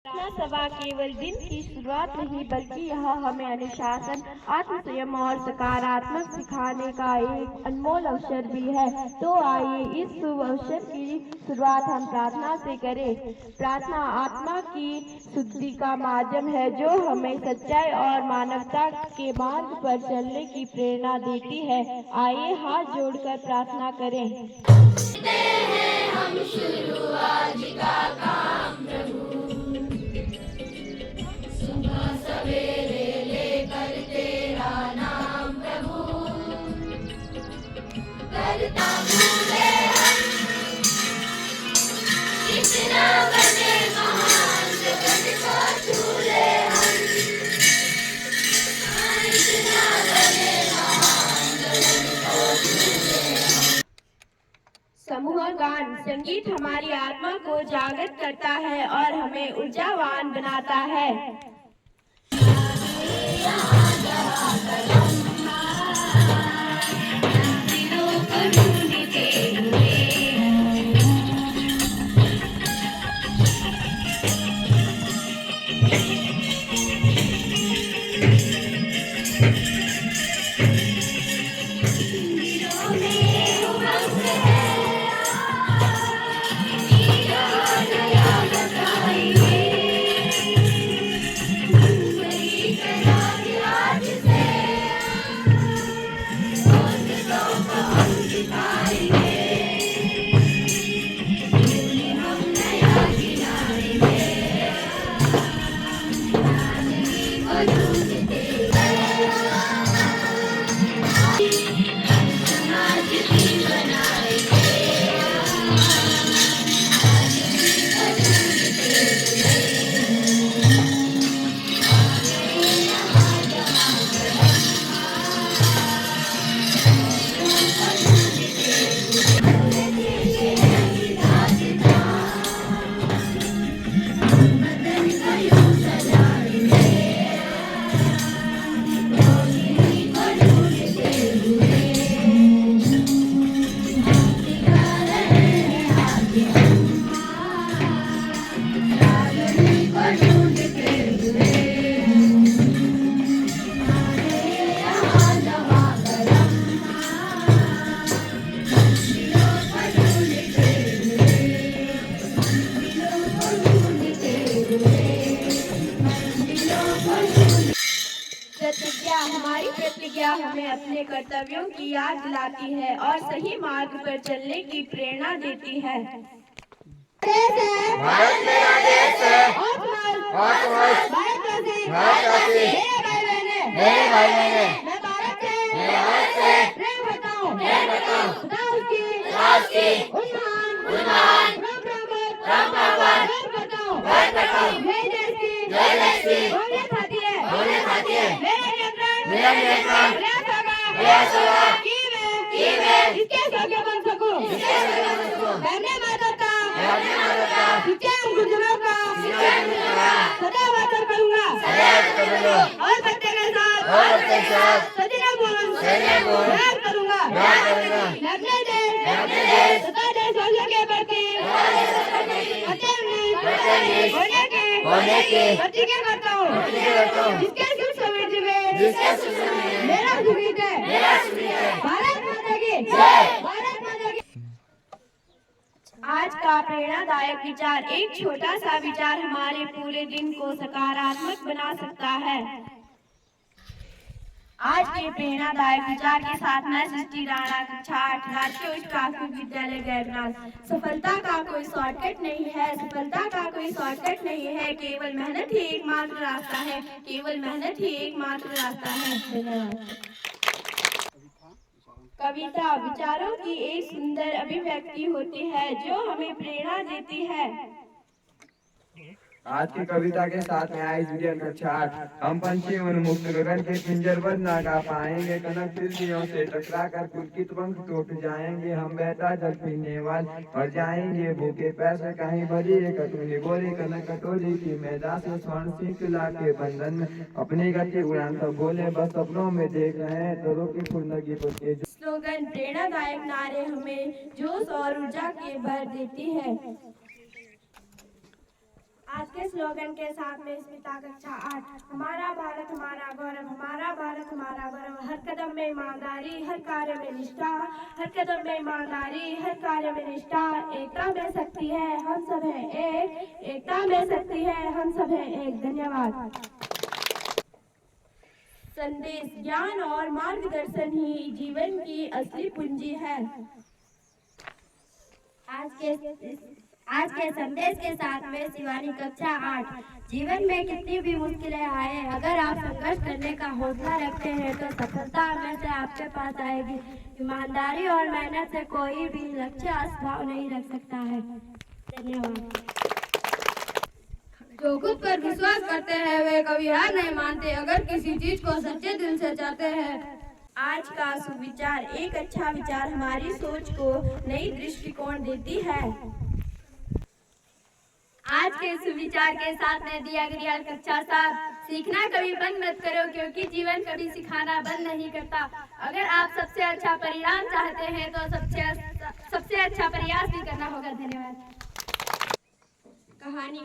प्रार्थना सभा केवल दिन की शुरुआत नहीं बल्कि यह हमें अनुशासन, आत्मसंयम और सकारात्मक सिखाने का एक अनमोल अवसर भी है। तो आइए इस शुभ अवसर की शुरुआत हम प्रार्थना से करें। प्रार्थना आत्मा की शुद्धि का माध्यम है जो हमें सच्चाई और मानवता के मार्ग पर चलने की प्रेरणा देती है। आइए हाथ जोड़कर प्रार्थना करें। हम शुरू आज का काम प्रभु, सुबह सवेरे लेकर तेरा नाम प्रभु, करता भूले हम कितना बने महान, जगत को छूले हम कितना बने महान, जगत को छूले हम। समूह गान संगीत हमारी आत्मा को जागृत करता है और हमें ऊर्जावान बनाता है। प्रतिज्ञा हमारी प्रतिज्ञा हमें अपने कर्तव्यों की याद दिलाती है और सही मार्ग पर चलने की प्रेरणा देती है। भारत मेरा देश है और भारत मेरे भाई बहने मैं भारत से प्रेम करता हूँ मेरा नियंत्रण इसके सौख्य बन सकूं मैं माता गुजरों का सदा वाचन करूंगा और बच्चे के साथ सदैव प्यार करूंगा। मैं अपने देश तथा देशवासियों के प्रति होने की प्रतिज्ञा करता हूँ जिसके सुख समृद्धि में मेरा सुखित है। भारत माता की भारत माता की। आज का प्रेरणादायक विचार एक छोटा सा विचार हमारे पूरे दिन को सकारात्मक बना सकता है। आज के प्रेरणादायक विचार के साथ मैं सृष्टि राणा कक्षा 8 राजकीय उच्च प्राथमिक विद्यालय गैरनाल। सफलता का कोई शॉर्टकट नहीं है, सफलता का कोई शॉर्टकट नहीं है, केवल मेहनत ही एकमात्र रास्ता है, केवल मेहनत ही एकमात्र रास्ता है। धन्यवाद। कविता विचारों की एक सुंदर अभिव्यक्ति होती है जो हमें प्रेरणा देती है। आज की कविता के साथ में आई विज्ञान कक्षा 8। हम पंछी उन्मुक्त गगन के पिंजरबद्ध ना गा पाएंगे, कनक तितलियों से टकरा कर पुलकित पंख टूट जाएंगे। हम बहता जल पीने वाले और जाएंगे भूखे पैसे कहीं भरी एक कटोरी बोली कनक कटोरी की मैदा से स्वर्ण श्रृंखला के बंधन में अपनी गति उड़ान सब बोले बस सपनों में देख रहे हैं तरों की फुर्नगी के स्लोगन प्रेरणादायक नारे हमें जोश और ऊर्जा के भर देती है। आज के स्लोगन के साथ में स्मिता कक्षा 8। हमारा भारत हमारा गौरव, हमारा भारत हमारा गौरव। हर कदम में ईमानदारी, हर कार्य में निष्ठा, हर कदम में ईमानदारी, हर कार्य में निष्ठा। एकता में शक्ति है, हम सब हैं एक। एकता में शक्ति है, हम सब हैं एक। धन्यवाद। संदेश, ज्ञान और मार्गदर्शन ही जीवन की असली पूंजी है। आज के संदेश के साथ में शिवानी कक्षा 8। जीवन में कितनी भी मुश्किलें आए, अगर आप संघर्ष करने का हौसला रखते हैं तो सफलता हमेशा आपके पास आएगी। ईमानदारी और मेहनत से कोई भी लक्ष्य असंभव नहीं रख सकता है। धन्यवाद। जो खुद पर विश्वास करते हैं वे कभी हार नहीं मानते, अगर किसी चीज को सच्चे दिल से चाहते हैं। आज का सुविचार, एक अच्छा विचार हमारी सोच को नई दृष्टिकोण देती है। आज के सुविचार के साथ में दिया गया कक्षा 7। सीखना कभी बंद मत करो, क्योंकि जीवन कभी सिखाना बंद नहीं करता। अगर आप सबसे अच्छा परिणाम चाहते हैं तो सबसे अच्छा प्रयास भी करना होगा। धन्यवाद।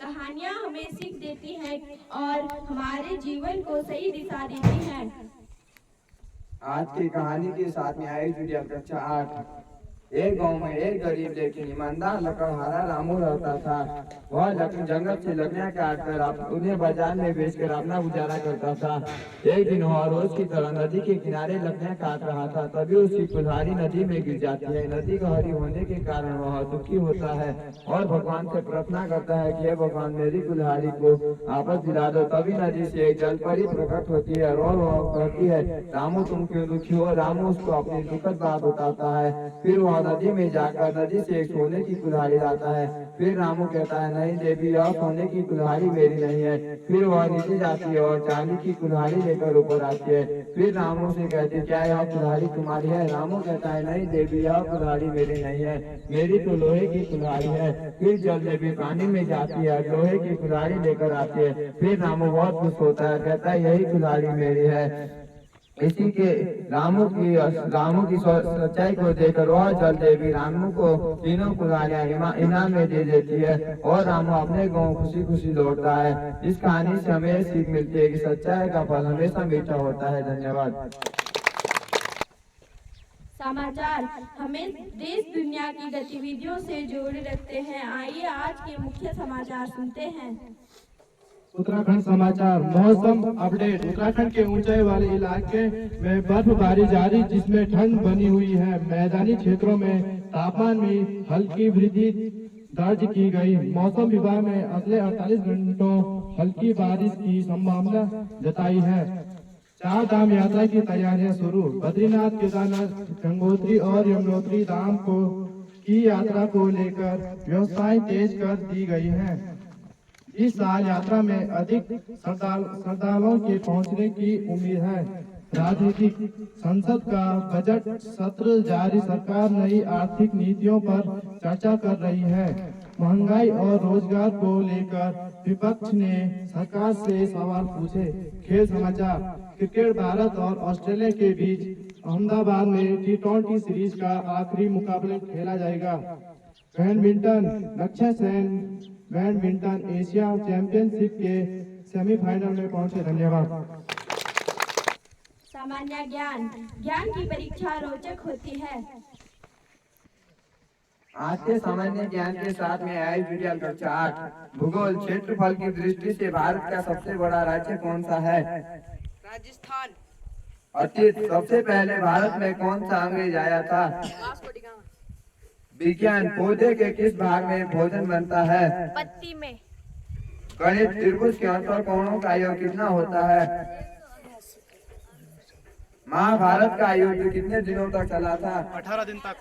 कहानियाँ हमें सीख देती हैं और हमारे जीवन को सही दिशा देती हैं। आज की कहानी के साथ में आई जुड़िया कक्षा 8। एक गांव में एक गरीब लेकिन ईमानदार लकड़हारा रामू रहता था। वह जंगल से लकड़ियां काटकर उन्हें बाजार में बेचकर अपना गुजारा करता था। एक दिन वह रोज की तरह नदी के किनारे लकड़ियां काट रहा था, तभी उसकी कुल्हाड़ी नदी में गिर जाती है। नदी गहरी होने के कारण वह दुखी होता है और भगवान से प्रार्थना करता है कि हे भगवान, मेरी कुल्हाड़ी को वापस दिला दो। तभी नदी से एक जलपरी प्रकट होती है और वह कहती है, रामू तुम क्यों दुखी हो। रामू उसको अपनी दुखद बात बताता है। फिर वह नदी में जाकर नदी से एक सोने की कुल्हाड़ी लाता है। फिर रामू कहता है, नहीं देवी, यह सोने की कुल्हाड़ी मेरी नहीं है। फिर वह नीचे जाती है और चांदी की कुल्हाड़ी लेकर ऊपर आती है। फिर रामू से कहती है, क्या यह कुल्हाड़ी तुम्हारी है। रामू कहता है, नहीं देवी, यह कुल्हाड़ी मेरी नहीं है, मेरी तो लोहे की कुल्हाड़ी है। फिर जल देवी पानी में जाती है, लोहे की कुल्हाड़ी लेकर आती है। फिर रामू बहुत खुश होता है, कहता है, यही कुल्हाड़ी मेरी है। इसी के रामू की सच्चाई को देखकर वह जल देवी रामू को तीनों कुल्हाड़ियां इनाम में दे देती है और रामू अपने गांव खुशी खुशी लौटता है। इस कहानी से हमें सीख मिलती है कि सच्चाई का फल हमेशा मीठा होता है। धन्यवाद। समाचार हमें देश दुनिया की गतिविधियों से जोड़े रखते हैं। आइए आज के मुख्य समाचार सुनते हैं। उत्तराखंड समाचार। मौसम अपडेट। उत्तराखंड के ऊंचाई वाले इलाके में बर्फबारी जारी, जिसमें ठंड बनी हुई है। मैदानी क्षेत्रों में तापमान में हल्की वृद्धि दर्ज की गई। मौसम विभाग ने अगले 48 घंटों हल्की बारिश की संभावना जताई है। 4 धाम यात्रा की तैयारियां शुरू। बद्रीनाथ, केदारनाथ, गंगोत्री और यमुनोत्री धाम की यात्रा को लेकर व्यवस्थाएं तेज कर दी गई हैं। इस साल यात्रा में अधिक श्रद्धालुओं के पहुंचने की उम्मीद है। राजनीतिक संसद का बजट सत्र जारी। सरकार नई आर्थिक नीतियों पर चर्चा कर रही है। महंगाई और रोजगार को लेकर विपक्ष ने सरकार से सवाल पूछे। खेल समाचार। क्रिकेट। भारत और ऑस्ट्रेलिया के बीच अहमदाबाद में T20 सीरीज का आखिरी मुकाबला खेला जाएगा। बैडमिंटन। लक्ष्य सेन बैडमिंटन एशिया चैंपियनशिप के सेमीफाइनल में पहुंचे। धन्यवाद। सामान्य ज्ञान। ज्ञान की परीक्षा रोचक होती है। आज के सामान्य ज्ञान के साथ में आई विज्ञान कक्षा 8। भूगोल। क्षेत्रफल की दृष्टि से भारत का सबसे बड़ा राज्य कौन सा है। राजस्थान। अतीत। सबसे पहले भारत में कौन सा अंग्रेज आया था। विज्ञान। पौधे के किस भाग में भोजन बनता है। पत्ती में। गणित। त्रिभुज के अंतर कोणों का योग कितना होता है। महाभारत का युद्ध कितने दिनों तक चला था। 18 दिन तक।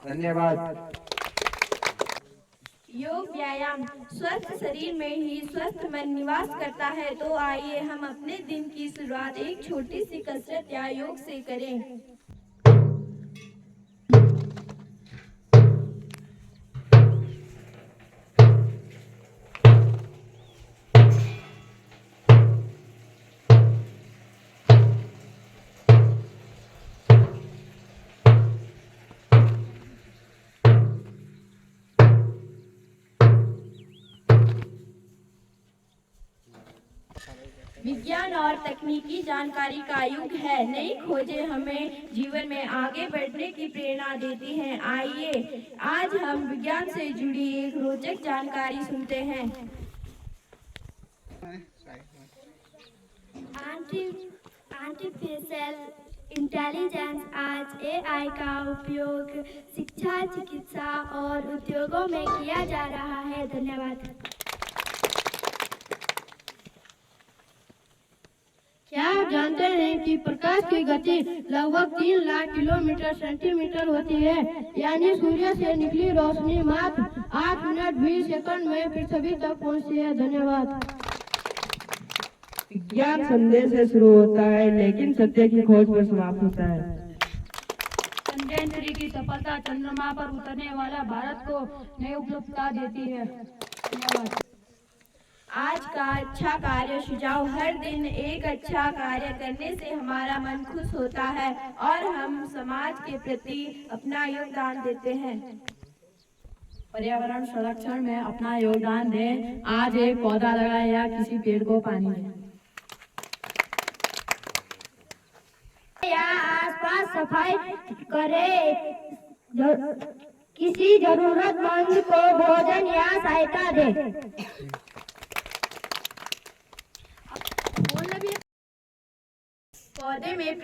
धन्यवाद। योग व्यायाम। स्वस्थ शरीर में ही स्वस्थ मन निवास करता है। तो आइए हम अपने दिन की शुरुआत एक छोटी सी कसरत या योग से करें। विज्ञान और तकनीकी जानकारी का युग है। नई खोजें हमें जीवन में आगे बढ़ने की प्रेरणा देती हैं। आइए आज हम विज्ञान से जुड़ी एक रोचक जानकारी सुनते हैं। आर्टिफिशियल इंटेलिजेंस आज AI का उपयोग शिक्षा, चिकित्सा और उद्योगों में किया जा रहा है। धन्यवाद। क्या आप जानते हैं कि प्रकाश की गति लगभग 3 लाख किलोमीटर सेंटीमीटर होती है, यानी सूर्य से निकली रोशनी मात्र 8 मिनट 20 सेकंड में पृथ्वी तक पहुंचती है। धन्यवाद। विज्ञान संदेह से शुरू होता है लेकिन सत्य की खोज पर समाप्त होता है। चंद्रयान 3 की सफलता चंद्रमा पर उतरने वाला भारत को नई उपलब्धता देती है। धन्यवाद। आज का अच्छा कार्य सुझाव। हर दिन एक अच्छा कार्य करने से हमारा मन खुश होता है और हम समाज के प्रति अपना योगदान देते हैं। पर्यावरण संरक्षण में अपना योगदान दें। आज एक पौधा लगाएं या किसी पेड़ को पानी दें। या आसपास सफाई करें। किसी जरूरतमंद को भोजन या सहायता दें। पौधे में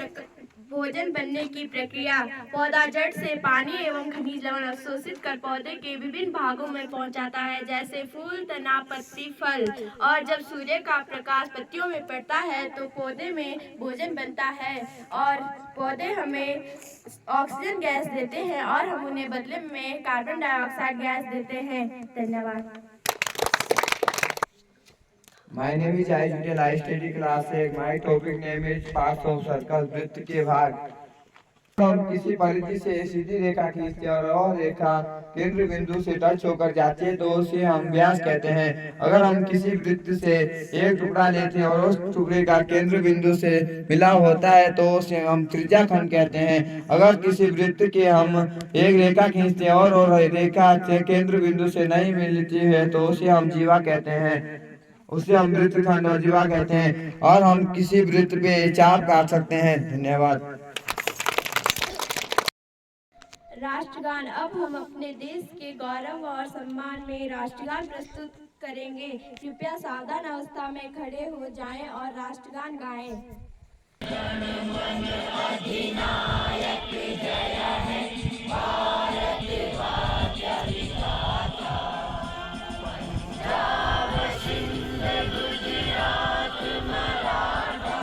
भोजन बनने की प्रक्रिया। पौधा जड़ से पानी एवं खनिज लवण अवशोषित कर पौधे के विभिन्न भागों में पहुंचाता है, जैसे फूल, तना, पत्ती, फल। और जब सूर्य का प्रकाश पत्तियों में पड़ता है तो पौधे में भोजन बनता है और पौधे हमें ऑक्सीजन गैस देते हैं और हम उन्हें बदले में कार्बन डाइऑक्साइड गैस देते हैं। धन्यवाद। My name is Aishwarya. I study class 8. My topic name is parts of circle. वृत्त के भाग। हम किसी परिधि से सीधी रेखा खींचते हैं और वह रेखा केंद्र बिंदु से टच होकर जाती है तो उसे हम व्यास कहते हैं। अगर हम किसी वृत्त से एक टुकड़ा लेते हैं और उस टुकड़े का केंद्र बिंदु से मिलाव होता है तो उसे हम त्रिज्याखंड कहते हैं। अगर किसी वृत्त के हम एक रेखा खींचते हैं और रेखा केंद्र बिंदु से नहीं मिलती है तो उसे हम जीवा कहते हैं। उसे हम वृत्तखंड और जीवा कहते हैं। और हम किसी वृत्त पे चाप काट सकते हैं। धन्यवाद। राष्ट्रगान। अब हम अपने देश के गौरव और सम्मान में राष्ट्रगान प्रस्तुत करेंगे। कृपया सावधान अवस्था में खड़े हो जाएं और राष्ट्रगान गाएं। जनगण अधिनायक जय है, भारत भाग्य विधाता। पंजाब सिंध गुजरात मराठा,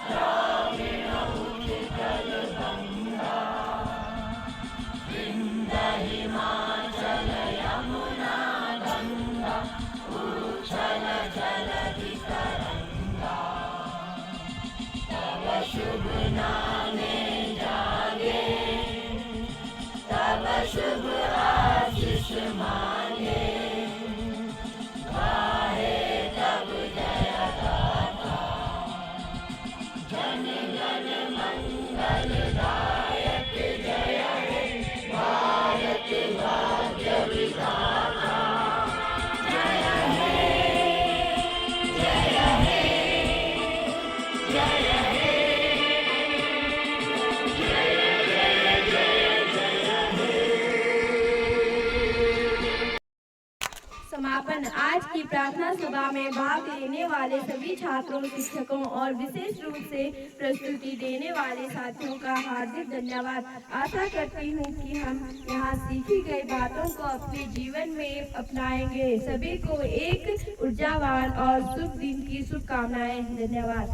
द्राविड़ उत्कल गंगा, विंध्य हिमाचल यमुना गंगा, उच्छल जलधि तरंगा। तब शुभ नामे जागे, तब शुभ आशीष मांगे, गाहे तब जय गाथा। जन गण मंगल दायक जय हे, भारत भाग्य विधाता। जय हे, जय हे, जय हे, जय जय जय हे। समापन। आज की प्रार्थना सभा में भाग लेने वाले सभी छात्रों, शिक्षकों और विशेष रूप से प्रस्तुति देने वाले साथियों का हार्दिक धन्यवाद। आशा करती हूँ कि हम यहाँ सीखी गई बातों को अपने जीवन में अपनाएंगे। सभी को एक ऊर्जावान और शुभ दिन की शुभकामनाएं। धन्यवाद।